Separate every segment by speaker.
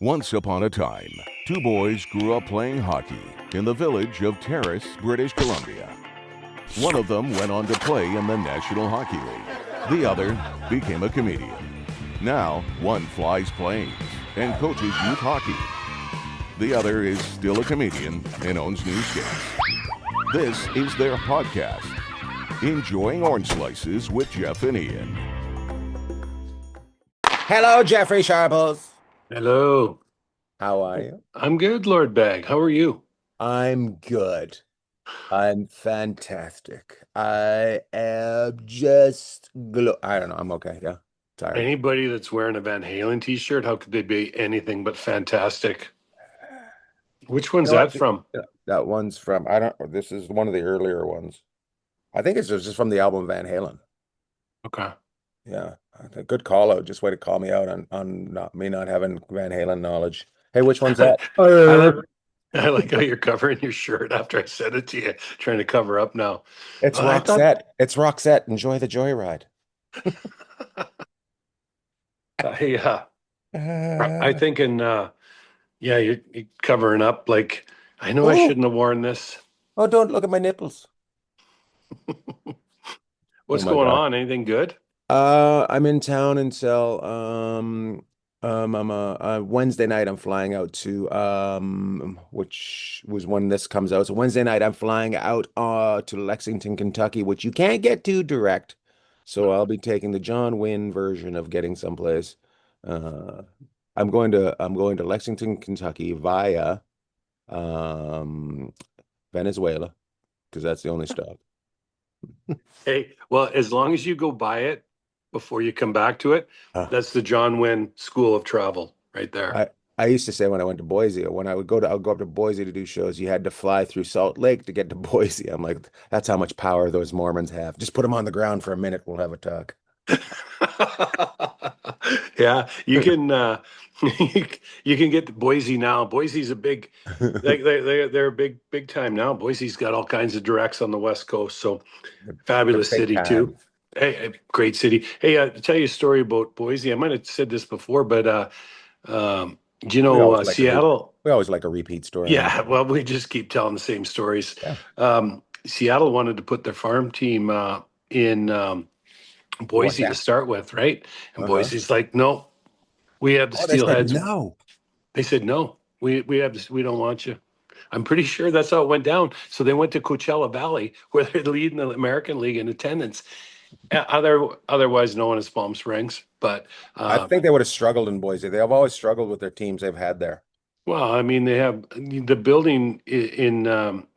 Speaker 1: Once upon a time, two boys grew up playing hockey in the village of Terrace, British Columbia. One of them went on to play in the National Hockey League. The other became a comedian. Now, one flies planes and coaches youth hockey. The other is still a comedian and owns newsstands. This is their podcast, Enjoying Orange Slices with Jeff and Ian.
Speaker 2: Hello, Jeffrey Sharples.
Speaker 3: Hello.
Speaker 2: How are you?
Speaker 3: I'm good, Lord Bagg. How are you?
Speaker 2: I'm good. I'm fantastic. I am just I don't know. I'm okay. Yeah. Tired.
Speaker 3: Anybody that's wearing a Van Halen t-shirt, how could they be anything but fantastic? Which one's that from?
Speaker 2: That one's from, this is one of the earlier ones. I think it's just from the album Van Halen.
Speaker 3: Okay.
Speaker 2: Yeah. A good call out. Just way to call me out on me not having Van Halen knowledge. Hey, which one's that?
Speaker 3: I like how you're covering your shirt after I said it to you, trying to cover up now.
Speaker 2: It's Roxette. It's Roxette. Enjoy the joyride.
Speaker 3: I think you're covering up. Like, I know I shouldn't have worn this.
Speaker 2: Oh, don't look at my nipples.
Speaker 3: What's going on? Anything good?
Speaker 2: I'm in town until Wednesday night. I'm flying out to which was when this comes out. So Wednesday night I'm flying out to Lexington, Kentucky, which you can't get to direct. So I'll be taking the John Wynn version of getting someplace. I'm going to Lexington, Kentucky via Venezuela, because that's the only stop.
Speaker 3: Hey, well, as long as you go by it before you come back to it, that's the John Wynn School of Travel right there.
Speaker 2: I used to say when I went to Boise, when I would go up to Boise to do shows, you had to fly through Salt Lake to get to Boise. I'm like, that's how much power those Mormons have. Just put them on the ground for a minute. We'll have a talk.
Speaker 3: Yeah, you can you can get to Boise now. Boise's a big they're big time now. Boise's got all kinds of directs on the West Coast, so fabulous city too. Hey, great city. Hey, to tell you a story about Boise, I might have said this before, but do you know Seattle?
Speaker 2: We always like a repeat story.
Speaker 3: Yeah, well, we just keep telling the same stories. Yeah. Seattle wanted to put their farm team in Boise to start with, right? And Boise's like, no, we have the steelheads.
Speaker 2: No,
Speaker 3: they said no. We have this. We don't want you. I'm pretty sure that's how it went down. So they went to Coachella Valley, where they're leading the American League in attendance. Otherwise known as Palm Springs, but
Speaker 2: I think they would have struggled in Boise. They have always struggled with their teams they've had there.
Speaker 3: Well, I mean, they have the building in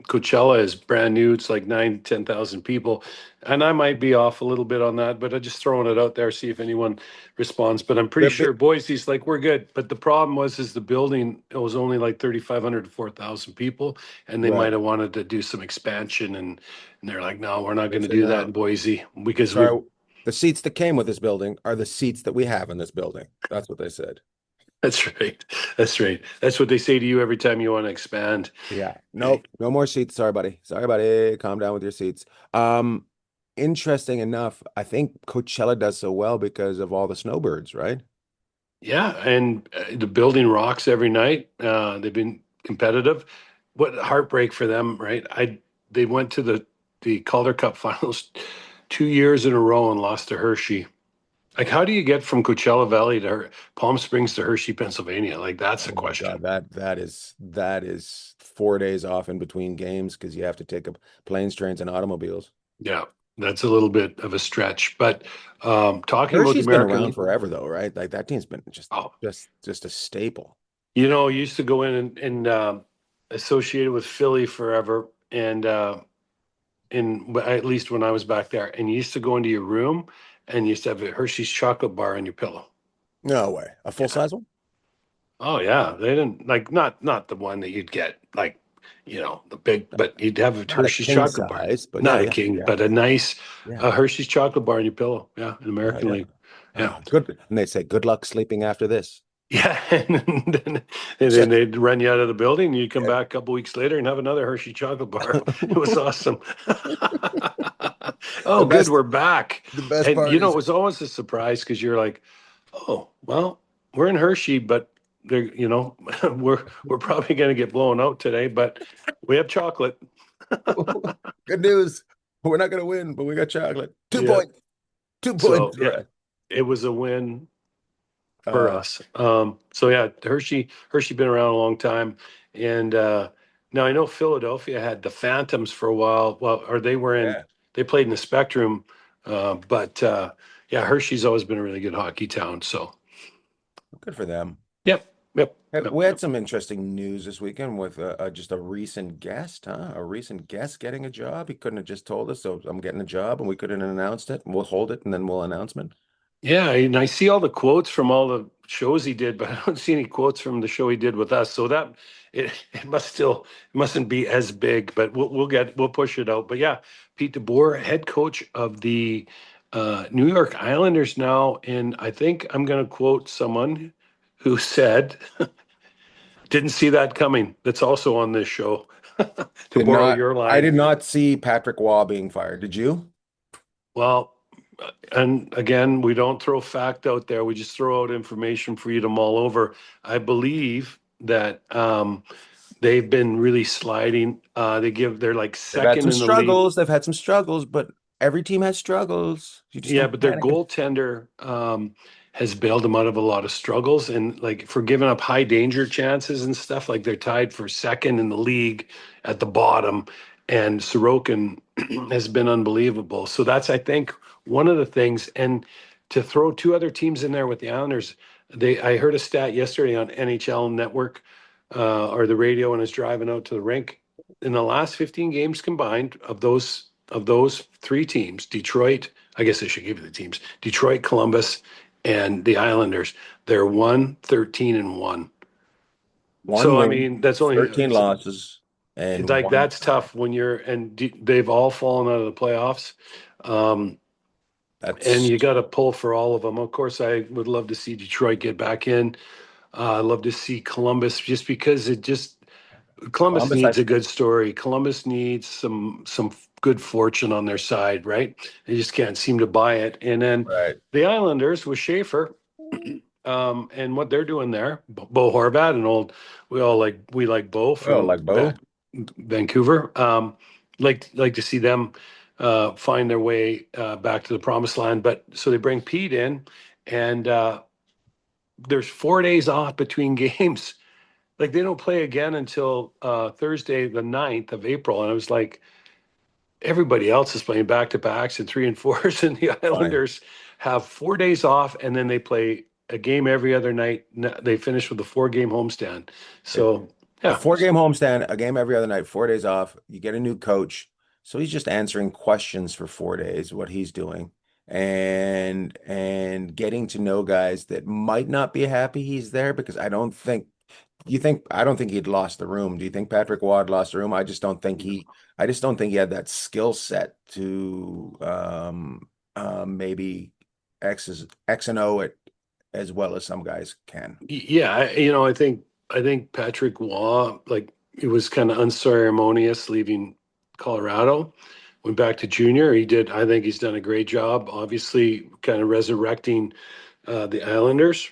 Speaker 3: Coachella is brand new. It's like 10,000 people. And I might be off a little bit on that, but I'm just throwing it out there, see if anyone responds. But I'm pretty sure Boise's like, we're good. But the problem is the building, it was only like 3,500 to 4,000 people. And they might have wanted to do some expansion. And they're like, no, we're not going to do that in Boise because
Speaker 2: the seats that came with this building are the seats that we have in this building. That's what they said.
Speaker 3: That's right. That's right. That's what they say to you every time you want to expand.
Speaker 2: Yeah. Nope. No more seats. Sorry, buddy. Sorry, buddy. Calm down with your seats. Interesting enough, I think Coachella does so well because of all the snowbirds, right?
Speaker 3: Yeah. And the building rocks every night. They've been competitive. What heartbreak for them, right? They went to the Calder Cup finals 2 years in a row and lost to Hershey. Like, how do you get from Coachella Valley to Palm Springs to Hershey, Pennsylvania? Like, that's the question.
Speaker 2: God, that is 4 days off in between games because you have to take up planes, trains, and automobiles.
Speaker 3: Yeah, that's a little bit of a stretch. But talking
Speaker 2: Hershey's
Speaker 3: about the American
Speaker 2: been around forever, though, right? Like that team's been just a staple.
Speaker 3: You know, used to go in and associated with Philly forever, and at least when I was back there, and you used to go into your room. And you used to have a Hershey's chocolate bar on your pillow.
Speaker 2: No way. A full-size one?
Speaker 3: Oh, yeah. They didn't, like, not the one that you'd get, like, the big, but you'd have a Hershey's chocolate bar. But not a king, but a nice Hershey's chocolate bar on your pillow. Yeah, in American League. Yeah.
Speaker 2: Good. And they say, good luck sleeping after this.
Speaker 3: Yeah. And then they'd run you out of the building. And you'd come back a couple weeks later and have another Hershey chocolate bar. It was awesome. Oh, good. We're back.
Speaker 2: The best
Speaker 3: and
Speaker 2: part
Speaker 3: it was always a surprise because you're like, oh, well, we're in Hershey, but they're, we're probably going to get blown out today, but we have chocolate.
Speaker 2: Good news. We're not gonna win, but we got chocolate. Two
Speaker 3: Yeah.
Speaker 2: points. 2 points
Speaker 3: So
Speaker 2: for
Speaker 3: yeah,
Speaker 2: us.
Speaker 3: it was a win for
Speaker 2: Uh,
Speaker 3: us. So yeah, Hershey been around a long time, and now I know Philadelphia had the Phantoms for a while. Well, or
Speaker 2: yeah,
Speaker 3: they played in the Spectrum, but yeah, Hershey's always been a really good hockey town. So
Speaker 2: good for them.
Speaker 3: yep, yep,
Speaker 2: Hey,
Speaker 3: yep,
Speaker 2: we had
Speaker 3: yep.
Speaker 2: some interesting news this weekend with just a recent guest, huh? A recent guest getting a job. He couldn't have just told us, so I'm getting a job, and we couldn't have announced it. We'll hold it, and then we'll announcement.
Speaker 3: Yeah, and I see all the quotes from all the shows he did, but I don't see any quotes from the show he did with us. So that it mustn't be as big, but we'll push it out. But yeah, Pete DeBoer, head coach of the New York Islanders now, and I think I'm going to quote someone who said, "Didn't see that coming." That's also on this show. To
Speaker 2: Did
Speaker 3: borrow
Speaker 2: not.
Speaker 3: your
Speaker 2: I
Speaker 3: line.
Speaker 2: did not see Patrick Waugh being fired. Did you?
Speaker 3: Well, and again, we don't throw fact out there. We just throw out information for you to mull over. I believe that they've been really sliding. They're like
Speaker 2: They've had
Speaker 3: second
Speaker 2: some
Speaker 3: in the league.
Speaker 2: struggles. They've had some struggles, but every team has struggles. You just
Speaker 3: Yeah,
Speaker 2: don't
Speaker 3: but their
Speaker 2: panic.
Speaker 3: goaltender has bailed them out of a lot of struggles, and like for giving up high danger chances and stuff. Like they're tied for second in the league at the bottom, and Sorokin has been unbelievable. So that's, I think, one of the things. And to throw two other teams in there with the Islanders, I heard a stat yesterday on NHL Network or the radio when I was driving out to the rink. In the last 15 games combined of those three teams, Detroit, I guess I should give you the teams, Detroit, Columbus, and the Islanders, they're 1-13-1.
Speaker 2: One
Speaker 3: So I
Speaker 2: win,
Speaker 3: mean, that's only
Speaker 2: 13 losses, and
Speaker 3: like
Speaker 2: one
Speaker 3: that's
Speaker 2: tie.
Speaker 3: tough when they've all fallen out of the playoffs. Um, and
Speaker 2: That's
Speaker 3: you got to pull for all of them. Of course, I would love to see Detroit get back in. I'd love to see Columbus just because Columbus
Speaker 2: Columbus. I
Speaker 3: needs a good story. Columbus needs some good fortune on their side, right? They just can't seem to buy it. And then
Speaker 2: right.
Speaker 3: the Islanders with Schaefer, and what they're doing there, Bo Horvat, and we like Bo
Speaker 2: Well,
Speaker 3: from
Speaker 2: like Bo.
Speaker 3: Vancouver. Like to see them find their way back to the promised land. But so they bring Pete in, and there's 4 days off between games. Like they don't play again until Thursday, the 9th of April. And I was like, everybody else is playing back to backs and 3 and 4s, and the
Speaker 2: Funny.
Speaker 3: Islanders have 4 days off, and then they play a game every other night. They finish with a 4-game homestand.
Speaker 2: It,
Speaker 3: So
Speaker 2: a
Speaker 3: yeah,
Speaker 2: 4 game homestand, a game every other night, 4 days off. You get a new coach. So he's just answering questions for 4 days, what he's doing. And getting to know guys that might not be happy he's there because I don't think he'd lost the room. Do you think Patrick Ward lost the room? I just don't think he had that skill set to maybe X and O it as well as some guys can.
Speaker 3: yeah. I think Patrick Waugh, like, it was kind of unceremonious leaving Colorado. Went back to junior. He did. I think he's done a great job. Obviously, kind of resurrecting the Islanders.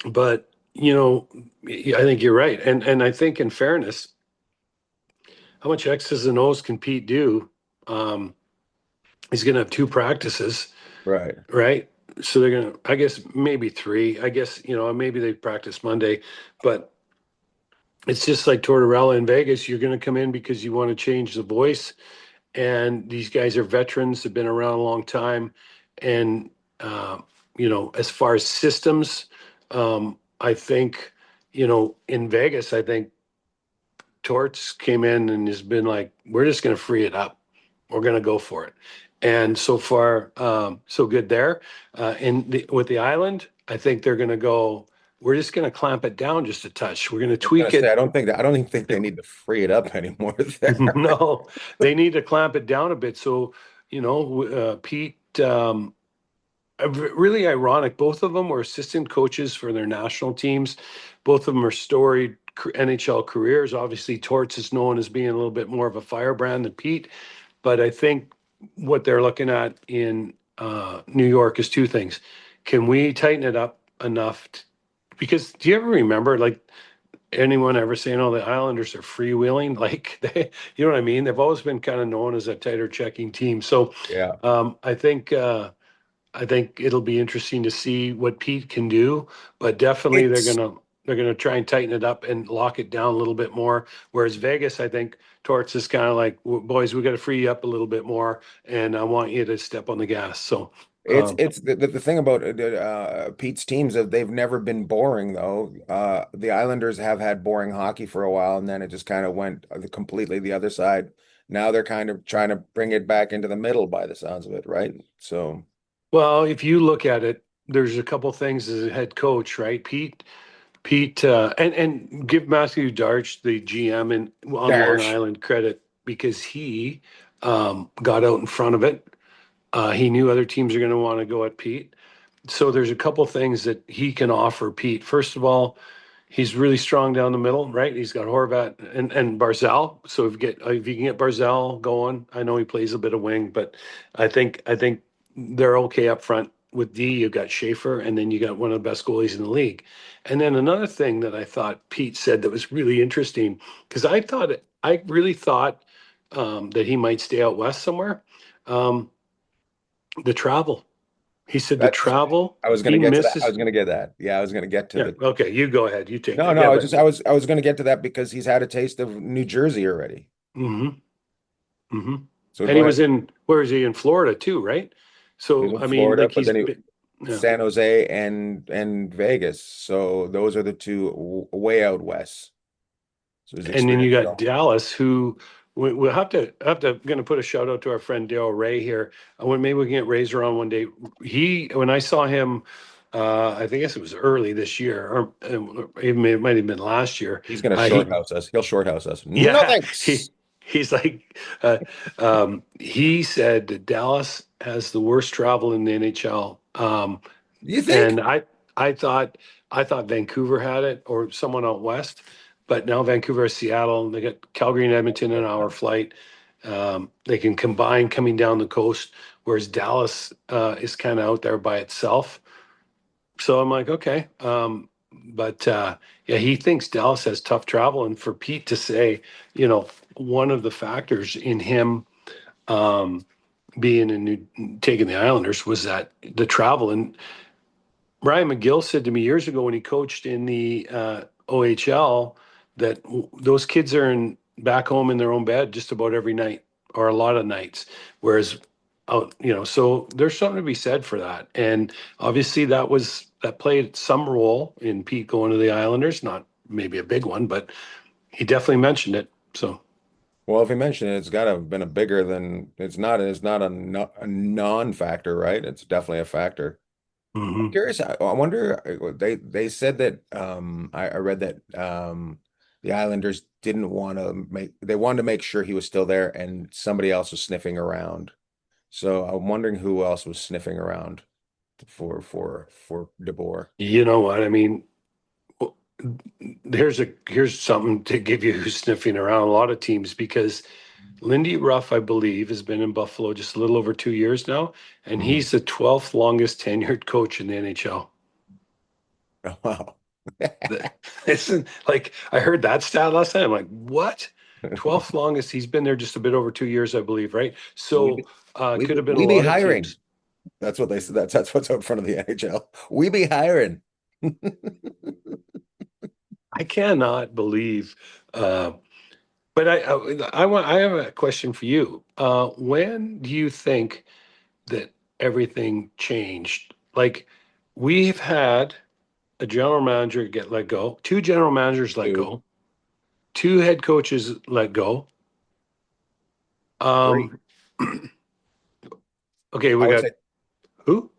Speaker 3: But I think you're right, and I think in fairness, how much X's and O's can Pete do? Um, he's going to have two practices,
Speaker 2: Right.
Speaker 3: right? So they're going to, I guess, maybe three. I guess maybe they practice Monday, but it's just like Tortorella in Vegas. You're going to come in because you want to change the voice, and these guys are veterans, have been around a long time, and as far as systems, I think in Vegas, I think Torts came in and has been like, we're just going to free it up. We're going to go for it. And so far, so good there. With the island, I think they're going to go, we're just going to clamp it down just a touch. We're going to
Speaker 2: I was gonna
Speaker 3: tweak
Speaker 2: say,
Speaker 3: it.
Speaker 2: I don't even think they need to free it up anymore there.
Speaker 3: No, they need to clamp it down a bit. So, Pete, really ironic. Both of them were assistant coaches for their national teams. Both of them are storied NHL careers. Obviously, Torts is known as being a little bit more of a firebrand than Pete. But I think what they're looking at in New York is two things. Can we tighten it up enough because do you ever remember like anyone ever saying, "Oh, the Islanders are freewheeling"? Like you know what I mean? They've always been kind of known as a tighter checking team. So
Speaker 2: Yeah.
Speaker 3: I think it'll be interesting to see what Pete can do, but definitely
Speaker 2: It's
Speaker 3: they're gonna try and tighten it up and lock it down a little bit more. Whereas Vegas, I think Torts is kind of like, boys, we got to free you up a little bit more, and I want you to step on the gas. So,
Speaker 2: it's the thing about Pete's teams that they've never been boring though. The Islanders have had boring hockey for a while, and then it just kind of went completely the other side. Now they're kind of trying to bring it back into the middle by the sounds of it, right? So
Speaker 3: well, if you look at it, there's a couple things as a head coach, right? Pete, and give Matthew Darch, the GM on Long
Speaker 2: Darsh.
Speaker 3: Island, credit because he got out in front of it. He knew other teams are going to want to go at Pete. So there's a couple things that he can offer Pete. First of all, he's really strong down the middle, right? He's got Horvat and Barzal. So if you can get Barzal going, I know he plays a bit of wing, but I think they're okay up front. With D, you've got Schaefer, and then you got one of the best goalies in the league. And then another thing that I thought Pete said that was really interesting, because I really thought that he might stay out west somewhere. Um, the travel. He said the
Speaker 2: That
Speaker 3: travel
Speaker 2: I was going to
Speaker 3: he
Speaker 2: get to that. I
Speaker 3: misses.
Speaker 2: was going to get that. Yeah, I was going to get to
Speaker 3: Yeah.
Speaker 2: the.
Speaker 3: Okay. You go ahead. You take
Speaker 2: No,
Speaker 3: that.
Speaker 2: no,
Speaker 3: Yeah.
Speaker 2: I was
Speaker 3: But
Speaker 2: just I was going to get to that because he's had a taste of New Jersey already.
Speaker 3: hmm hmm
Speaker 2: So
Speaker 3: and
Speaker 2: go
Speaker 3: he
Speaker 2: ahead.
Speaker 3: was where is he in Florida too, right?
Speaker 2: He's
Speaker 3: So
Speaker 2: in
Speaker 3: I mean,
Speaker 2: Florida,
Speaker 3: like
Speaker 2: but then he
Speaker 3: yeah.
Speaker 2: San Jose and Vegas. So those are the two way out west. So his
Speaker 3: And then you
Speaker 2: experience.
Speaker 3: got Dallas, who we'll have to going to put a shout out to our friend Dale Ray here. When maybe we can get Razor on one day. When I saw him, I guess it was early this year, or even it might have been last year.
Speaker 2: He's going to
Speaker 3: He
Speaker 2: shorthouse us. He'll shorthouse us. No
Speaker 3: Yeah,
Speaker 2: thanks.
Speaker 3: he's like he said that Dallas has the worst travel in the NHL.
Speaker 2: You think?
Speaker 3: And I thought Vancouver had it or someone out west, but now Vancouver is Seattle. And they got Calgary and Edmonton an hour flight. They can combine coming down the coast, whereas Dallas is kind of out there by itself. So I'm like, okay. But yeah, he thinks Dallas has tough travel. And for Pete to say, one of the factors in him being taking the Islanders was that the travel. And Ryan McGill said to me years ago when he coached in the OHL that those kids are back home in their own bed just about every night or a lot of nights. Whereas so there's something to be said for that. And obviously that played some role in Pete going to the Islanders, not maybe a big one, but he definitely mentioned it. So
Speaker 2: Well, if he mentioned it, it's got to have been a bigger than it's not. It's not a, no, a non-factor, right? It's definitely a factor. I'm
Speaker 3: mhm.
Speaker 2: curious. I wonder. They said that. I read that the Islanders didn't want to make. They wanted to make sure he was still there, and somebody else was sniffing around. So I'm wondering who else was sniffing around for DeBoer.
Speaker 3: You know what? I mean, w- here's something to give you who's sniffing around a lot of teams because Lindy Ruff, I believe, has been in Buffalo just a little over 2 years now, and
Speaker 2: Mhm.
Speaker 3: he's the 12th longest tenured coach in the NHL.
Speaker 2: Wow.
Speaker 3: Isn't like I heard that stat last night. I'm like, what? 12th longest. He's been there just a bit over 2 years, I believe, right?
Speaker 2: We
Speaker 3: So
Speaker 2: be, we
Speaker 3: could
Speaker 2: be,
Speaker 3: have been a
Speaker 2: we be
Speaker 3: lot of
Speaker 2: hiring.
Speaker 3: teams.
Speaker 2: That's what they said. That's what's out in front of the NHL. We be hiring.
Speaker 3: I cannot believe. Uh, but I have a question for you. When do you think that everything changed? Like we've had a general manager get let go, two general managers let
Speaker 2: Two,
Speaker 3: go, two head coaches let go.
Speaker 2: three.
Speaker 3: Um, okay, we
Speaker 2: I would
Speaker 3: got
Speaker 2: say
Speaker 3: who?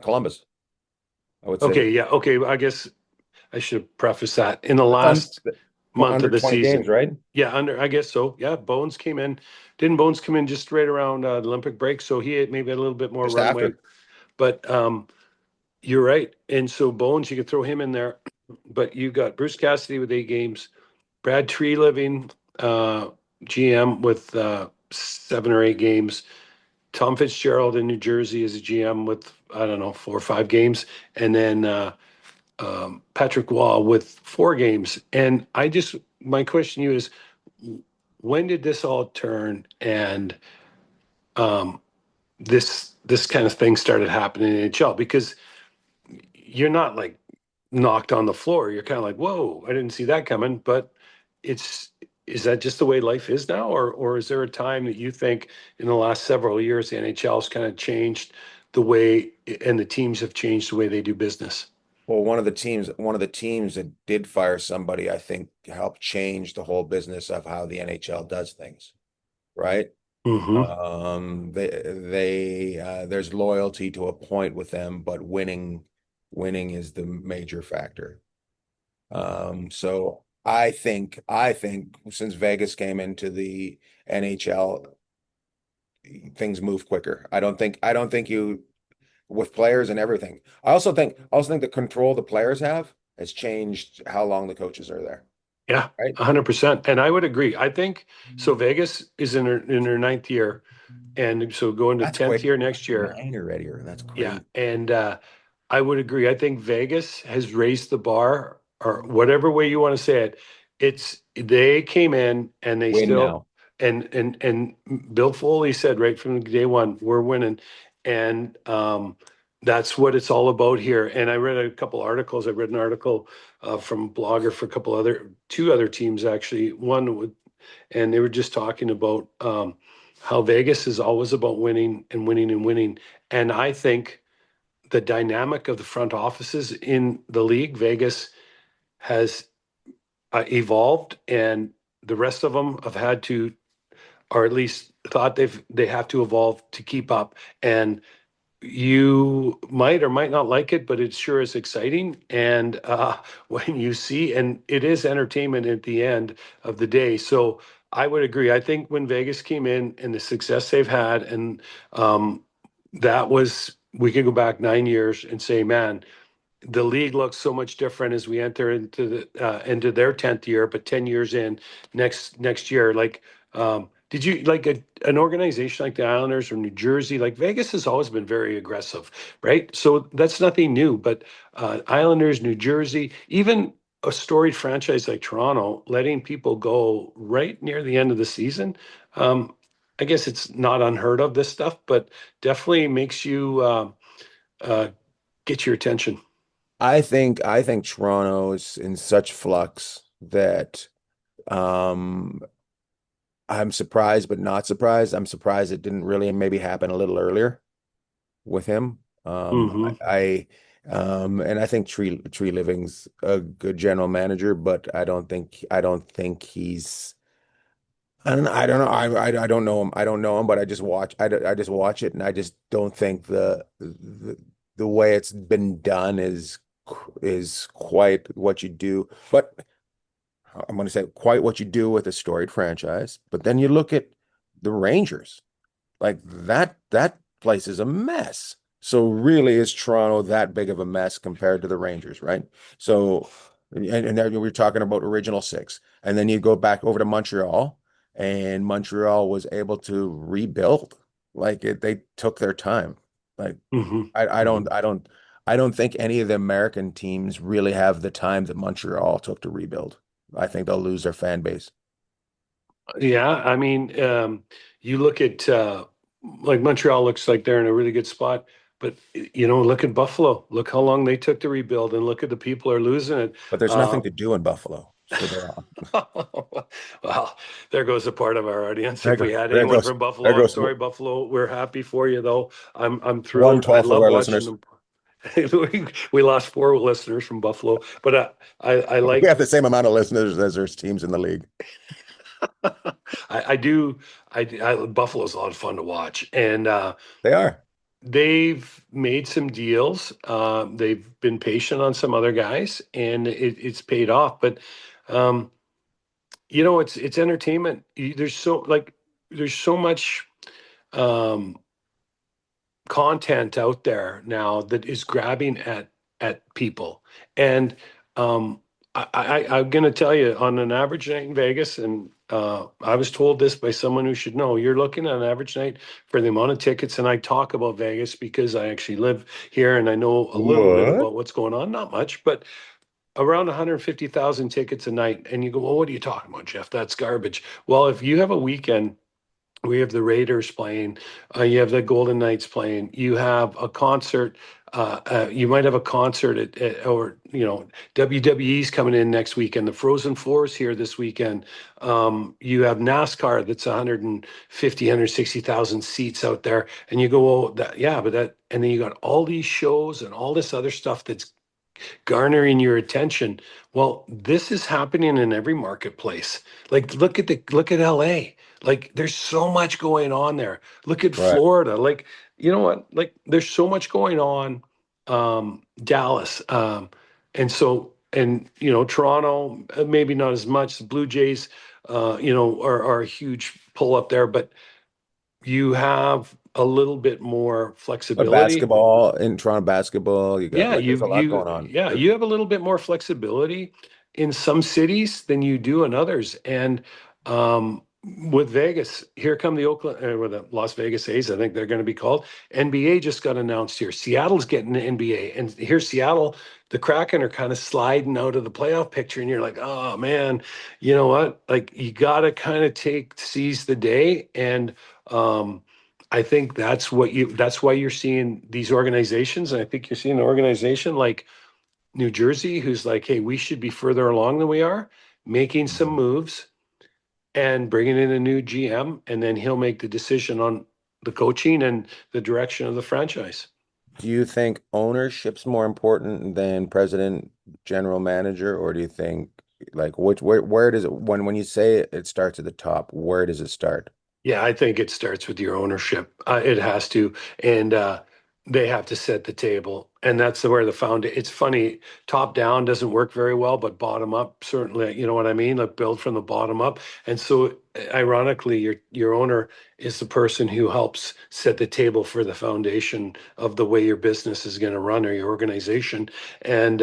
Speaker 2: Columbus. I would say
Speaker 3: Okay, yeah, okay. I guess I should preface that in the
Speaker 2: that's on
Speaker 3: last month
Speaker 2: under
Speaker 3: of the
Speaker 2: 20 games,
Speaker 3: season.
Speaker 2: right?
Speaker 3: Yeah, I guess so. Yeah, Bones came in. Didn't Bones come in just right around the Olympic break? So he had maybe a little bit more
Speaker 2: Just
Speaker 3: runway.
Speaker 2: after.
Speaker 3: But you're right. And so Bones, you could throw him in there. But you got Bruce Cassidy with 8 games, Brad Tree Living, GM with 7 or 8 games, Tom Fitzgerald in New Jersey as a GM with, I don't know, 4 or 5 games, and then Patrick Waugh with 4 games. And my question to you is, when did this all turn and um, this kind of thing started happening in the NHL? Because you're not like knocked on the floor. You're kind of like, whoa, I didn't see that coming. But it's is that just the way life is now, or is there a time that you think in the last several years the NHL has kind of changed the way and the teams have changed the way they do business?
Speaker 2: Well, one of the teams that did fire somebody, I think, helped change the whole business of how the NHL does things, right?
Speaker 3: Mm-hmm.
Speaker 2: There's loyalty to a point with them, but winning is the major factor. So I think since Vegas came into the NHL, things move quicker. I don't think you with players and everything. I also think the control the players have has changed how long the coaches are there,
Speaker 3: Yeah,
Speaker 2: right?
Speaker 3: 100%. And I would agree. I think so. Vegas is in her ninth year, and so going to
Speaker 2: That's quick.
Speaker 3: 10th year next year.
Speaker 2: Nine already, or that's
Speaker 3: Yeah,
Speaker 2: crazy.
Speaker 3: and I would agree. I think Vegas has raised the bar, or whatever way you want to say it. They came in and they
Speaker 2: Win
Speaker 3: still
Speaker 2: now.
Speaker 3: and Bill Foley said right from day one, we're winning, and that's what it's all about here. And I read a couple articles. I read an article from a blogger for two other teams actually. And they were just talking about how Vegas is always about winning and winning and winning. And I think the dynamic of the front offices in the league, Vegas has evolved, and the rest of them have had to, or at least thought they have to evolve to keep up. And you might or might not like it, but it sure is exciting. And when you see, and it is entertainment at the end of the day. So I would agree. I think when Vegas came in and the success they've had, and that was, we could go back 9 years and say, man, the league looks so much different as we enter into their 10th year, but 10 years in next year. Like, did you like an organization like the Islanders or New Jersey? Like Vegas has always been very aggressive, right? So that's nothing new. But Islanders, New Jersey, even a storied franchise like Toronto, letting people go right near the end of the season. Um, I guess it's not unheard of, this stuff, but definitely makes you uh, get your attention.
Speaker 2: I think Toronto is in such flux that um I'm surprised but not surprised. I'm surprised it didn't really maybe happen a little earlier with him.
Speaker 3: Hmm.
Speaker 2: And I think Tree Living's a good general manager, but I don't think he's I don't know. I don't know him. I don't know him, but I just watch it, and I just don't think the way it's been done is quite what you do. But I'm going to say quite what you do with a storied franchise. But then you look at the Rangers, like that place is a mess. So really, is Toronto that big of a mess compared to the Rangers, right? So, and then we're talking about original six, and then you go back over to Montreal, and Montreal was able to rebuild. They took their time. Like
Speaker 3: Hmm.
Speaker 2: I
Speaker 3: Hmm.
Speaker 2: don't I don't I don't think any of the American teams really have the time that Montreal took to rebuild. I think they'll lose their fan base.
Speaker 3: Yeah, I mean, you look at like Montreal looks like they're in a really good spot, but look at Buffalo. Look how long they took to rebuild, and look at the people are losing it.
Speaker 2: But there's
Speaker 3: Uh,
Speaker 2: nothing to do in Buffalo. So
Speaker 3: well, there goes a part of our audience.
Speaker 2: there
Speaker 3: If we
Speaker 2: goes
Speaker 3: had
Speaker 2: there
Speaker 3: anyone
Speaker 2: goes
Speaker 3: from
Speaker 2: there
Speaker 3: Buffalo, I'm
Speaker 2: goes
Speaker 3: sorry, Buffalo. We're happy for you, though. I'm
Speaker 2: one
Speaker 3: thrilled. I
Speaker 2: twelfth of
Speaker 3: love
Speaker 2: our
Speaker 3: watching
Speaker 2: listeners.
Speaker 3: them. We lost 4 listeners from Buffalo, but I
Speaker 2: We have
Speaker 3: like
Speaker 2: the same amount of listeners as there's teams in the league.
Speaker 3: I do. Buffalo's a lot of fun to watch, and
Speaker 2: They are.
Speaker 3: they've made some deals. They've been patient on some other guys, and it's paid off. But um, it's entertainment. There's so much um, content out there now that is grabbing at people, and um, I'm going to tell you on an average night in Vegas, and I was told this by someone who should know. You're looking at an average night for the amount of tickets, and I talk about Vegas because I actually live here and I know a little bit
Speaker 2: What?
Speaker 3: about what's going on. Not much, but around 150,000 tickets a night. And you go, well, what are you talking about, Jeff? That's garbage. Well, if you have a weekend, we have the Raiders playing, you have the Golden Knights playing, you have a concert. You might have a concert or WWE's coming in next weekend. The Frozen Four's here this weekend. You have NASCAR that's 150, 160,000 seats out there, and you go, oh, yeah, but that, and then you got all these shows and all this other stuff that's garnering your attention. Well, this is happening in every marketplace. Like look at LA. Like there's so much going on there. Look at
Speaker 2: Right.
Speaker 3: Florida. Like you know what? Like there's so much going on. Dallas. And so and Toronto, maybe not as much. The Blue Jays are a huge pull up there, but you have a little bit more
Speaker 2: But
Speaker 3: flexibility.
Speaker 2: basketball in Toronto basketball, you got
Speaker 3: Yeah,
Speaker 2: like there's a lot going on.
Speaker 3: you have a little bit more flexibility in some cities than you do in others. And with Vegas, here come the Oakland or the Las Vegas A's, I think they're going to be called. NBA just got announced here. Seattle's getting the NBA. And here Seattle, the Kraken are kind of sliding out of the playoff picture. And you're like, oh man, you know what? Like you gotta kind of seize the day. And I think that's why you're seeing these organizations. And I think you're seeing an organization like New Jersey who's like, hey, we should be further along than we are, making some
Speaker 2: Mhm.
Speaker 3: moves and bringing in a new GM, and then he'll make the decision on the coaching and the direction of the franchise.
Speaker 2: Do you think ownership's more important than president, general manager, or do you think like where does it when you say it starts at the top, where does it start?
Speaker 3: Yeah, I think it starts with your ownership. It has to, and they have to set the table, and that's where the foundation. It's funny, top down doesn't work very well, but bottom up certainly. You know what I mean? Like build from the bottom up, and so ironically, your owner is the person who helps set the table for the foundation of the way your business is going to run or your organization, and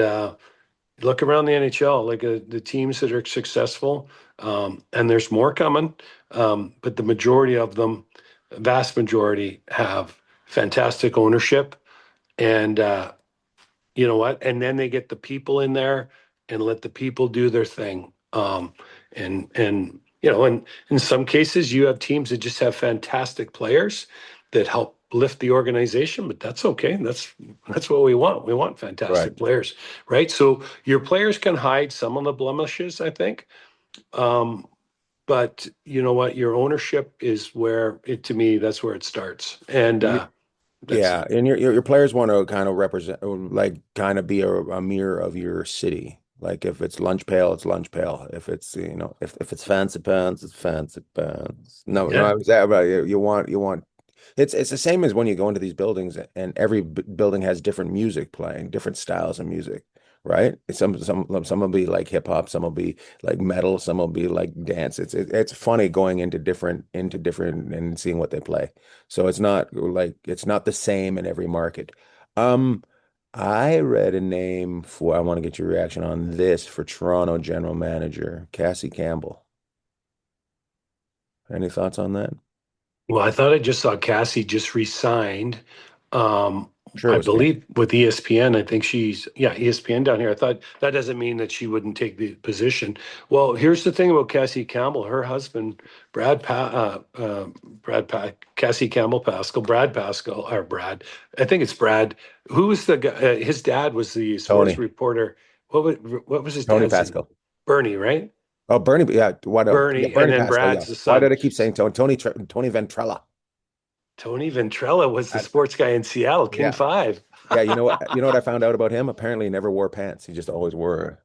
Speaker 3: look around the NHL, like the teams that are successful, and there's more coming, but the majority of them, vast majority, have fantastic ownership. And you know what? And then they get the people in there and let the people do their thing. And and in some cases, you have teams that just have fantastic players that help lift the organization, but that's okay. That's what we want. We want
Speaker 2: Right.
Speaker 3: fantastic players, right? So your players can hide some of the blemishes, I think. Um, but you know what? Your ownership is where it to me, that's where it starts. And that's
Speaker 2: Yeah, and your players want to kind of represent, like, kind of be a mirror of your city. Like, if it's lunch pail, it's lunch pail. If it's if it's fancy pants, it's fancy pants. No, no,
Speaker 3: yeah.
Speaker 2: I was that about you. You want. It's the same as when you go into these buildings, and every building has different music playing, different styles of music, right? Some will be like hip hop, some will be like metal, some will be like dance. It's funny going into different and seeing what they play. So it's not the same in every market. Um, I read a name for I want to get your reaction on this for Toronto general manager, Cassie Campbell. Any thoughts on that?
Speaker 3: Well, I thought I just saw Cassie just resigned. Um,
Speaker 2: Sure, it
Speaker 3: I
Speaker 2: was Cam.
Speaker 3: believe with ESPN. I think she's ESPN down here. I thought that doesn't mean that she wouldn't take the position. Well, here's the thing about Cassie Campbell. Her husband, Cassie Campbell Pascal, Brad Pascal, or Brad. I think it's Brad. Who was the guy? His dad was the sports
Speaker 2: Tony,
Speaker 3: reporter. What was his
Speaker 2: Tony
Speaker 3: dad's name?
Speaker 2: Pascal.
Speaker 3: Bernie, right?
Speaker 2: Oh, Bernie, yeah, yeah,
Speaker 3: Bernie, and
Speaker 2: Bernie
Speaker 3: then
Speaker 2: Pascal,
Speaker 3: Brad's
Speaker 2: yeah.
Speaker 3: the
Speaker 2: Why
Speaker 3: son.
Speaker 2: did I keep saying Tony Ventrella?
Speaker 3: Tony Ventrella was the
Speaker 2: I-
Speaker 3: sports guy in Seattle, King
Speaker 2: yeah,
Speaker 3: Five.
Speaker 2: yeah. You know what I found out about him? Apparently, he never wore pants. He just always wore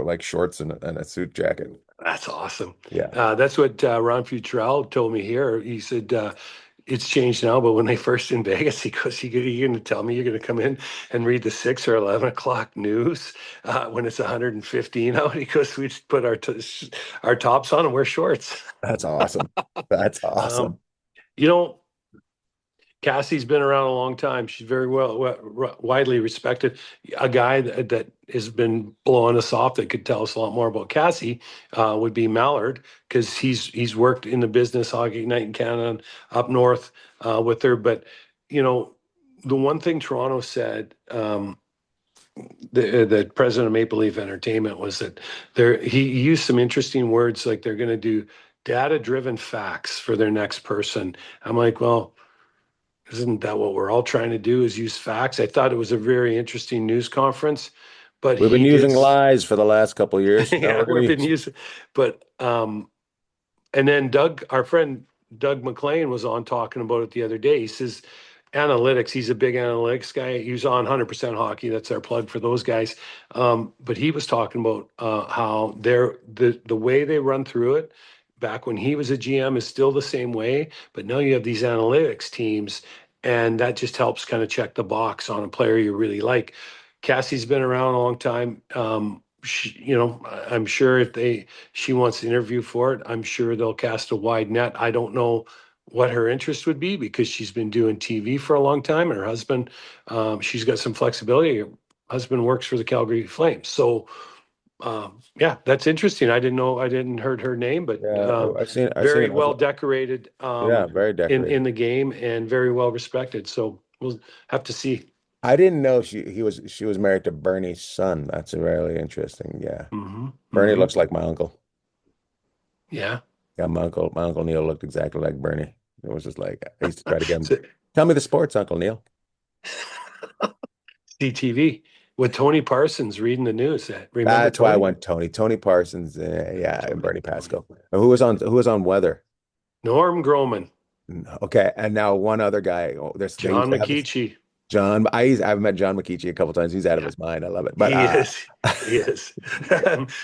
Speaker 2: like shorts and a suit jacket.
Speaker 3: That's awesome.
Speaker 2: Yeah,
Speaker 3: That's what Ron Futrell told me here. He said it's changed now, but when they first in Vegas, he goes, You're going to tell me you're going to come in and read the 6 or 11 o'clock news when it's 115 out?" He goes, "We just put our tops on and wear shorts."
Speaker 2: that's awesome. That's
Speaker 3: Um,
Speaker 2: awesome.
Speaker 3: you know, Cassie's been around a long time. She's very widely respected. A guy that has been blowing us off that could tell us a lot more about Cassie would be Mallard, because he's worked in the business, Hockey Night in Canada, and up north with her. But you know, the one thing Toronto said, the president of Maple Leaf Entertainment, was that he used some interesting words, like they're going to do data-driven facts for their next person. I'm like, well, isn't that what we're all trying to do, is use facts? I thought it was a very interesting news conference, but
Speaker 2: We've been
Speaker 3: he did.
Speaker 2: using lies for the last couple of years. Now
Speaker 3: Yeah,
Speaker 2: we're going
Speaker 3: we've
Speaker 2: to
Speaker 3: been
Speaker 2: use.
Speaker 3: using, but and then Doug, our friend Doug McLean, was on talking about it the other day. He says analytics. He's a big analytics guy. He was on 100% Hockey. That's our plug for those guys. But he was talking about how the way they run through it back when he was a GM is still the same way, but now you have these analytics teams, and that just helps kind of check the box on a player you really like. Cassie's been around a long time. I'm sure if she wants to interview for it, I'm sure they'll cast a wide net. I don't know what her interest would be, because she's been doing TV for a long time, and her husband, she's got some flexibility. Her husband works for the Calgary Flames. So, yeah, that's interesting. I didn't heard her name, but
Speaker 2: Yeah, I've seen
Speaker 3: very
Speaker 2: it.
Speaker 3: well decorated
Speaker 2: Yeah, very
Speaker 3: in
Speaker 2: decorated.
Speaker 3: the game, and very well respected. So we'll have to see.
Speaker 2: I didn't know she was married to Bernie's son. That's really interesting. Yeah.
Speaker 3: Hmm.
Speaker 2: Bernie
Speaker 3: Hmm.
Speaker 2: looks like my uncle.
Speaker 3: Yeah.
Speaker 2: Yeah, my uncle Neil looked exactly like Bernie. It was just like I used to try to get him.
Speaker 3: So,
Speaker 2: Tell me the sports, Uncle Neil.
Speaker 3: CTV with Tony Parsons reading the news. Remember
Speaker 2: That's why I
Speaker 3: Tony?
Speaker 2: went Tony. Tony Parsons, yeah, and
Speaker 3: Tony.
Speaker 2: Bernie Pasco. Who was on weather?
Speaker 3: Norm Groman,
Speaker 2: Okay, and now one other guy. Oh, they used
Speaker 3: John
Speaker 2: to have this
Speaker 3: McKeechee.
Speaker 2: John. I've met John McKeechee a couple times. He's out of
Speaker 3: Yeah,
Speaker 2: his mind. I love it. But
Speaker 3: he is. He is.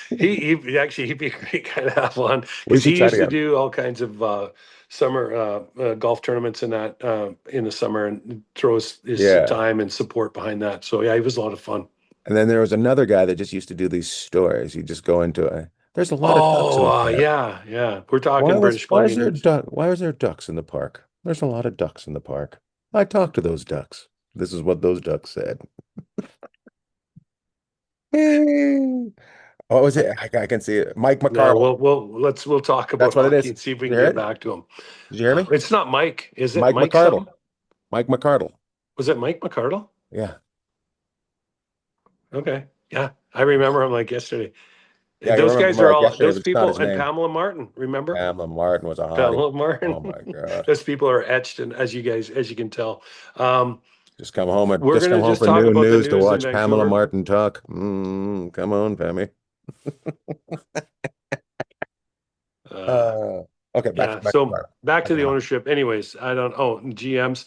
Speaker 3: He'd be a great guy to have on,
Speaker 2: we
Speaker 3: because
Speaker 2: should
Speaker 3: he
Speaker 2: try
Speaker 3: used
Speaker 2: to
Speaker 3: to
Speaker 2: get him.
Speaker 3: do all kinds of summer golf tournaments and that in the summer, and throws his
Speaker 2: Yeah.
Speaker 3: time and support behind that. So yeah, he was a lot of fun.
Speaker 2: And then there was another guy that just used to do these stories. You just go into a, there's a lot of ducks in
Speaker 3: Oh,
Speaker 2: the park.
Speaker 3: yeah, yeah. We're talking British Columbia news.
Speaker 2: Why was there ducks in the park? There's a lot of ducks in the park. I talked to those ducks. This is what those ducks said. What was it? I can see it. Mike
Speaker 3: No,
Speaker 2: McCardle.
Speaker 3: we'll talk about
Speaker 2: That's what it
Speaker 3: hockey
Speaker 2: is.
Speaker 3: and see if we
Speaker 2: Did you
Speaker 3: can
Speaker 2: hear
Speaker 3: get
Speaker 2: it?
Speaker 3: back to him.
Speaker 2: Did you hear me?
Speaker 3: It's not Mike, is it?
Speaker 2: Mike
Speaker 3: Mike
Speaker 2: McCardle.
Speaker 3: something?
Speaker 2: Mike McCardle.
Speaker 3: Was it Mike McCardle?
Speaker 2: Yeah.
Speaker 3: Okay. Yeah. I remember him like yesterday.
Speaker 2: Yeah, you
Speaker 3: Those
Speaker 2: remember
Speaker 3: guys
Speaker 2: more
Speaker 3: are
Speaker 2: like
Speaker 3: all,
Speaker 2: yesterday,
Speaker 3: those
Speaker 2: but it's not
Speaker 3: people,
Speaker 2: his
Speaker 3: and
Speaker 2: name.
Speaker 3: Pamela Martin, remember?
Speaker 2: Pamela Martin was a hottie.
Speaker 3: Pamela
Speaker 2: Oh
Speaker 3: Martin.
Speaker 2: my God.
Speaker 3: Those people are etched, and as you can tell.
Speaker 2: Just
Speaker 3: We're going
Speaker 2: come
Speaker 3: to
Speaker 2: home
Speaker 3: just
Speaker 2: for
Speaker 3: talk
Speaker 2: noon
Speaker 3: about the
Speaker 2: news to
Speaker 3: news in
Speaker 2: watch Pamela
Speaker 3: Vancouver.
Speaker 2: Martin talk. Come on, Pammy.
Speaker 3: Uh,
Speaker 2: Okay,
Speaker 3: yeah.
Speaker 2: back to
Speaker 3: So
Speaker 2: Florida.
Speaker 3: back
Speaker 2: Back
Speaker 3: to
Speaker 2: to
Speaker 3: the
Speaker 2: hockey.
Speaker 3: ownership. Anyways, GMs.